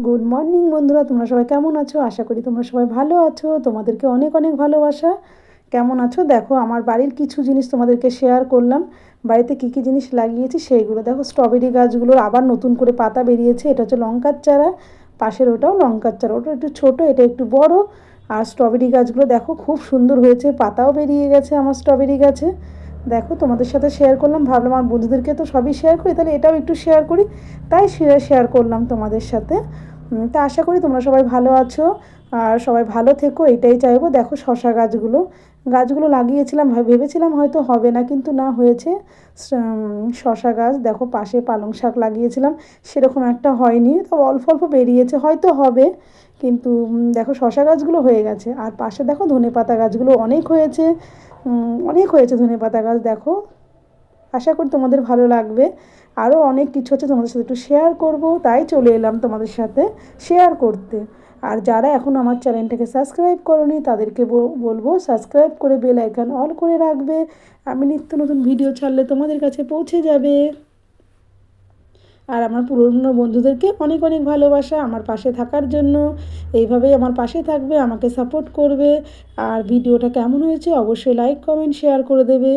Good morning বন্ধুরা, তোমরা সবাই কেমন আছো? আশা করি তোমরা সবাই ভালো আছো। তোমাদেরকে অনেক অনেক ভালোবাসা। কেমন আছো দেখো, আমার বাড়ির কিছু জিনিস তোমাদেরকে শেয়ার করলাম। বাড়িতে কী কী জিনিস লাগিয়েছি সেইগুলো দেখো। স্ট্রবেরি গাছগুলোর আবার নতুন করে পাতা বেরিয়েছে। এটা হচ্ছে লঙ্কার চারা, পাশের ওটাও লঙ্কার চারা, ওটা একটু ছোটো, এটা একটু বড়। আর স্ট্রবেরি গাছগুলো দেখো খুব সুন্দর হয়েছে, পাতাও বেরিয়ে গেছে আমার স্ট্রবেরি গাছে। দেখো তোমাদের সাথে শেয়ার করলাম, ভাবলাম আমার বন্ধুদেরকে তো সবই শেয়ার করি, তাহলে এটাও একটু শেয়ার করি, তাই শেয়ার করলাম তোমাদের সাথে। তা আশা করি তোমরা সবাই ভালো আছো আর সবাই ভালো থেকো, এটাই চাইবো। দেখো শশা গাছগুলো লাগিয়েছিলাম, ভেবেছিলাম হয়তো হবে না, কিন্তু না হয়েছে। শশা গাছ দেখো, পাশে পালং শাক লাগিয়েছিলাম, সেরকম একটা হয়নি, তো অল্প অল্প বেরিয়েছে, হয়তো হবে। কিন্তু দেখো শশা গাছগুলো হয়ে গেছে। আর পাশে দেখো ধনেপাতা গাছগুলো অনেক হয়েছে, অনেক হয়েছে ধনেপাতা গাছ দেখো। আশা করি তোমাদের ভালো লাগবে। আরও অনেক কিছু আছে, তোমাদের সাথে একটু শেয়ার করব, তাই চলে এলাম তোমাদের সাথে শেয়ার করতে। আর যারা এখন আমার চ্যানেলটাকে সাবস্ক্রাইব করোনি তাদেরকে বলবো সাবস্ক্রাইব করে বেল আইকন অল করে রাখবে। আমি নিত্য নতুন ভিডিও ছাড়লে তোমাদের কাছে পৌঁছে যাবে। আর আমার পুরনো বন্ধুদেরকে অনেক অনেক ভালোবাসা আমার পাশে থাকার জন্য। এইভাবেই আমার পাশে থাকবে, আমাকে সাপোর্ট করবে। আর ভিডিওটা কেমন হয়েছে অবশ্যই লাইক কমেন্ট শেয়ার করে দেবে।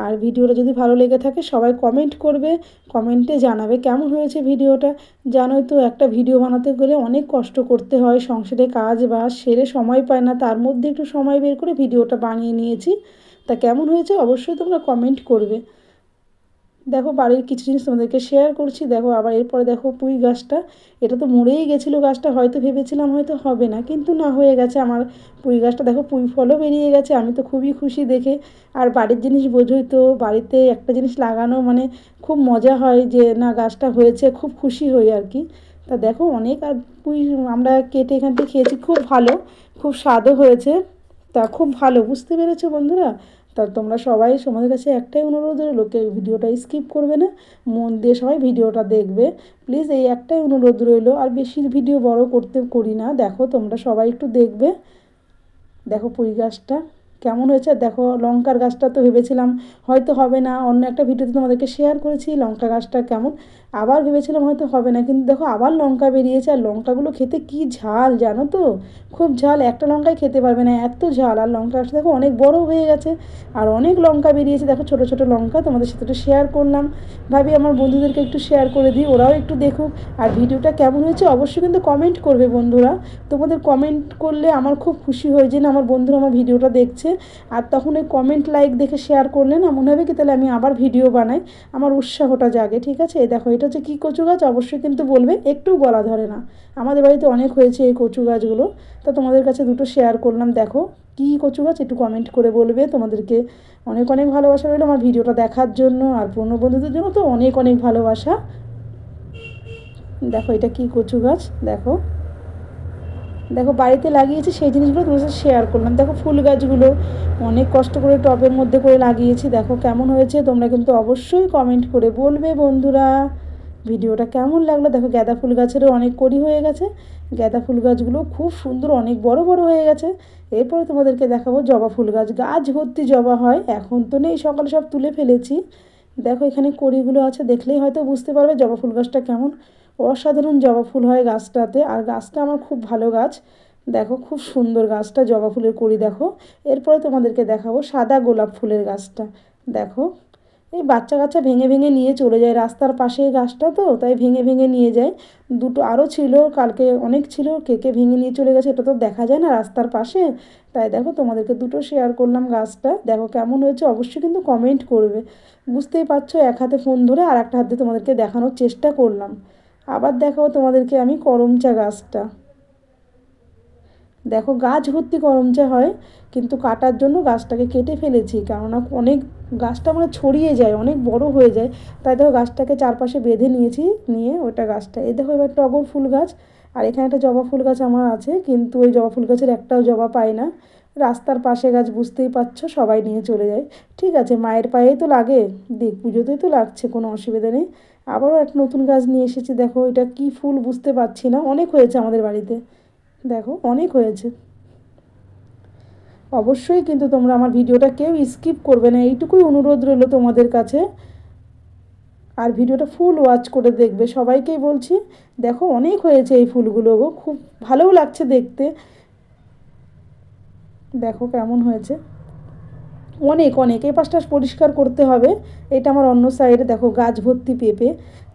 আর ভিডিওটা যদি ভালো লেগে থাকে সবাই কমেন্ট করবে, কমেন্টে জানাবে কেমন হয়েছে ভিডিওটা। জানোই তো একটা ভিডিও বানাতে গেলে অনেক কষ্ট করতে হয়, সংসারে কাজ বাজ সেরে সময় পায় না, তার মধ্যে একটু সময় বের করে ভিডিওটা বানিয়ে নিয়েছি। তা কেমন হয়েছে অবশ্যই তোমরা কমেন্ট করবে। দেখো বাড়ির কিছু জিনিস তোমাদেরকে শেয়ার করছি। দেখো আবার এরপরে দেখো পুঁই গাছটা, এটা তো মরেই গেছিলো গাছটা, হয়তো ভেবেছিলাম হয়তো হবে না, কিন্তু না হয়ে গেছে আমার পুঁই গাছটা। দেখো পুঁই ফলও বেরিয়ে গেছে, আমি তো খুবই খুশি দেখে। আর বাড়ির জিনিস বোঝোই তো, বাড়িতে একটা জিনিস লাগানো মানে খুব মজা হয়, যে না গাছটা হয়েছে, খুব খুশি হই আর কি। তা দেখো অনেক, আর পুঁই আমরা কেটে এখান থেকে খেয়েছি, খুব ভালো, খুব স্বাদও হয়েছে। তা খুব ভালো, বুঝতে পেরেছো বন্ধুরা? তা তোমরা সবাই, তোমাদের কাছে একটাই অনুরোধ রইল, কেউ ভিডিওটা স্কিপ করবে না, মন দিয়ে সবাই ভিডিওটা দেখবে প্লিজ, এই একটাই অনুরোধ রইল। আর বেশি ভিডিও বড় করি না, দেখো তোমরা সবাই একটু দেখবে। দেখো পুঁই গাছটা কেমন হয়েছে। দেখো লঙ্কার গাছটা তো ভেবেছিলাম হয়তো হবে না, অন্য একটা ভিডিওতে তোমাদেরকে শেয়ার করেছি লঙ্কা গাছটা কেমন, আবার ভেবেছিলাম হয়তো হবে না, কিন্তু দেখো আবার লঙ্কা বেরিয়েছে। আর লঙ্কাগুলো খেতে কি ঝাল জানো তো, খুব ঝাল, একটা লঙ্কাই খেতে পারবে না, এত ঝাল। আর লঙ্কা গাছটা দেখো অনেক বড় হয়ে গেছে, আর অনেক লঙ্কা বেরিয়েছে। দেখো ছোটো ছোটো লঙ্কা, তোমাদের সাথে একটু শেয়ার করলাম, ভাবি আমার বন্ধুদেরকে একটু শেয়ার করে দিই, ওরাও একটু দেখুক। আর ভিডিওটা কেমন হয়েছে অবশ্যই কিন্তু কমেন্ট করবে বন্ধুরা। তোমাদের কমেন্ট করলে আমার খুব খুশি হয়, যে না আমার বন্ধুরা আমার ভিডিওটা দেখছে। আর তখন ওই কমেন্ট লাইক দেখে শেয়ার করলে না মনে হবে কি তাহলে আমি আবার ভিডিও বানাই, আমার উৎসাহটা জাগে, ঠিক আছে? এই দেখো এটা হচ্ছে কী কচু গাছ অবশ্যই কিন্তু বলবে, একটু গলা ধরে না, আমাদের বাড়িতে অনেক হয়েছে এই কচু গাছগুলো। তা তোমাদের কাছে দুটো শেয়ার করলাম। দেখো কী কচু গাছ একটু কমেন্ট করে বলবে। তোমাদেরকে অনেক অনেক ভালোবাসা রইলো আমার ভিডিওটা দেখার জন্য, আর পুরনো বন্ধুদের জন্য তো অনেক অনেক ভালোবাসা। দেখো এটা কী কচু গাছ, দেখো দেখো বাড়িতে লাগিয়েছি সেই জিনিসগুলো তোমার সাথে শেয়ার করলাম। দেখো ফুল গাছগুলো অনেক কষ্ট করে টবের মধ্যে করে লাগিয়েছি, দেখো কেমন হয়েছে তোমরা কিন্তু অবশ্যই কমেন্ট করে বলবে বন্ধুরা। ভিডিওটা কেমন লাগলো। দেখো গাঁদা ফুল গাছেরও অনেক কড়ি হয়ে গেছে, গাঁদা ফুল গাছগুলো খুব সুন্দর অনেক বড় বড় হয়ে গেছে। এরপরে তোমাদেরকে দেখাবো জবা ফুল গাছ, গাছ ভর্তি জবা হয়, এখন তো নেই, সকালে সব তুলে ফেলেছি। দেখো এখানে কড়িগুলো আছে, দেখলেই হয়তো বুঝতে পারবে জবা ফুল গাছটা কেমন, অসাধারণ জবা ফুল হয় গাছটাতে। আর গাছটা আমার খুব ভালো গাছ, দেখো খুব সুন্দর গাছটা, জবা ফুলের কড়ি দেখো। এরপরে তোমাদেরকে দেখাবো সাদা গোলাপ ফুলের গাছটা। দেখো এই বাচ্চা কাচ্চা ভেঙে ভেঙে নিয়ে চলে যায়, রাস্তার পাশে গাছটা তো তাই ভেঙে ভেঙে নিয়ে যায়। দুটো আরও ছিল, কালকে অনেক ছিল, কে কে ভেঙে নিয়ে চলে গেছে, এটা তো দেখা যায় না রাস্তার পাশে। তাই দেখো তোমাদেরকে দুটো শেয়ার করলাম গাছটা। দেখো কেমন হয়েছে অবশ্যই কিন্তু কমেন্ট করবে। বুঝতেই পারছো, এক হাতে ফোন ধরে আর একটা হাতে তোমাদেরকে দেখানোর চেষ্টা করলাম। আবার দেখাবো তোমাদেরকে আমি করমচা গাছটা। দেখো গাছ ভর্তি করমচা হয়, কিন্তু কাটার জন্য গাছটাকে কেটে ফেলেছি, কেননা অনেক গাছটা মানে ছড়িয়ে যায়, অনেক বড় হয়ে যায়। তাই দেখো গাছটাকে চারপাশে বেঁধে নিয়েছি, নিয়ে ওটা গাছটা, এই দেখো এবার টগর ফুল গাছ। আর এখানে একটা জবা ফুল গাছ আমার আছে, কিন্তু ওই জবা ফুল গাছের একটাও জবা পাই না, রাস্তার পাশে গাছ বুঝতেই পারছো, সবাই নিয়ে চলে যায়। ঠিক আছে, মায়ের পায়েই তো লাগে, দিক পুজোতেই তো লাগছে, কোনো অসুবিধা নেই। আবারও একটা নতুন গাছ নিয়ে এসেছি, দেখো এটা কী ফুল বুঝতে পারছি না, অনেক হয়েছে আমাদের বাড়িতে, দেখো অনেক হয়েছে। অবশ্যই কিন্তু তোমরা আমার ভিডিওটা কেউ স্কিপ করবে না, এইটুকুই অনুরোধ রইল তোমাদের কাছে। আর ভিডিওটা ফুল ওয়াচ করে দেখবে, সবাইকেই বলছি। দেখো অনেক হয়েছে এই ফুলগুলো গো, খুব ভালোও লাগছে দেখতে। দেখো কেমন হয়েছে, অনেক অনেক। এই পাশটা পরিষ্কার করতে হবে। এটা আমার অন্য সাইডে দেখো গাছ ভর্তি পেঁপে,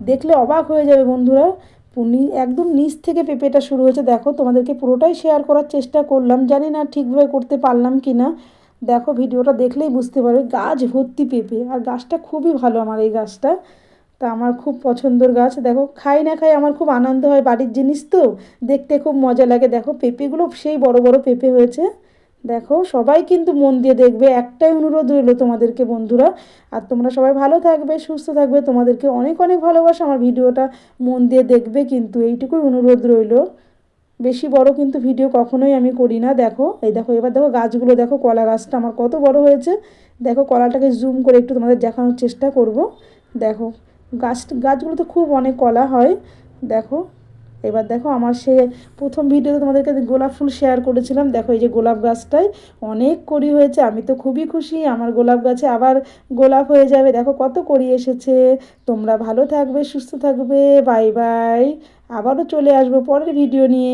দেখলে অবাক হয়ে যাবে বন্ধুরা। একদম নিচ থেকে পেঁপেটা শুরু হয়েছে। দেখো তোমাদেরকে পুরোটাই শেয়ার করার চেষ্টা করলাম, জানি না ঠিকভাবে করতে পারলাম কি না। দেখো ভিডিওটা দেখলেই বুঝতে পারবে, গাছ ভর্তি পেঁপে। আর গাছটা খুবই ভালো আমার এই গাছটা, তা আমার খুব পছন্দের গাছ। দেখো খাই না খাই আমার খুব আনন্দ হয়, বাড়ির জিনিস তো দেখতে খুব মজা লাগে। দেখো পেঁপেগুলো সেই বড় বড় পেঁপে হয়েছে। দেখো সবাই কিন্তু মন দিয়ে দেখবে, একটাই অনুরোধ রইল তোমাদেরকে বন্ধুরা। আর তোমরা সবাই ভালো থাকবে, সুস্থ থাকবে, তোমাদেরকে অনেক অনেক ভালোবাসা। আমার ভিডিওটা মন দিয়ে দেখবে কিন্তু, এইটুকুই অনুরোধ রইল। বেশি বড় কিন্তু ভিডিও কখনোই আমি করি না। দেখো এই দেখো, এবার দেখো গাছগুলো দেখো, কলা গাছটা আমার কত বড় হয়েছে। দেখো কলাটাকে জুম করে একটু তোমাদের দেখানোর চেষ্টা করব। দেখো গাছগুলো তো খুব অনেক কলা হয়। দেখো এবার দেখো আমার সে প্রথম ভিডিওতে তোমাদেরকে গোলাপ ফুল শেয়ার করেছিলাম। দেখো এই যে গোলাপ গাছটায় অনেক কড়ি হয়েছে, আমি তো খুবই খুশি। আমার গোলাপ গাছে আবার গোলাপ হয়ে যাবে। দেখো কত কড়ি এসেছে। তোমরা ভালো থাকবে, সুস্থ থাকবে, বাই বাই। আবারও চলে আসবো পরের ভিডিও নিয়ে।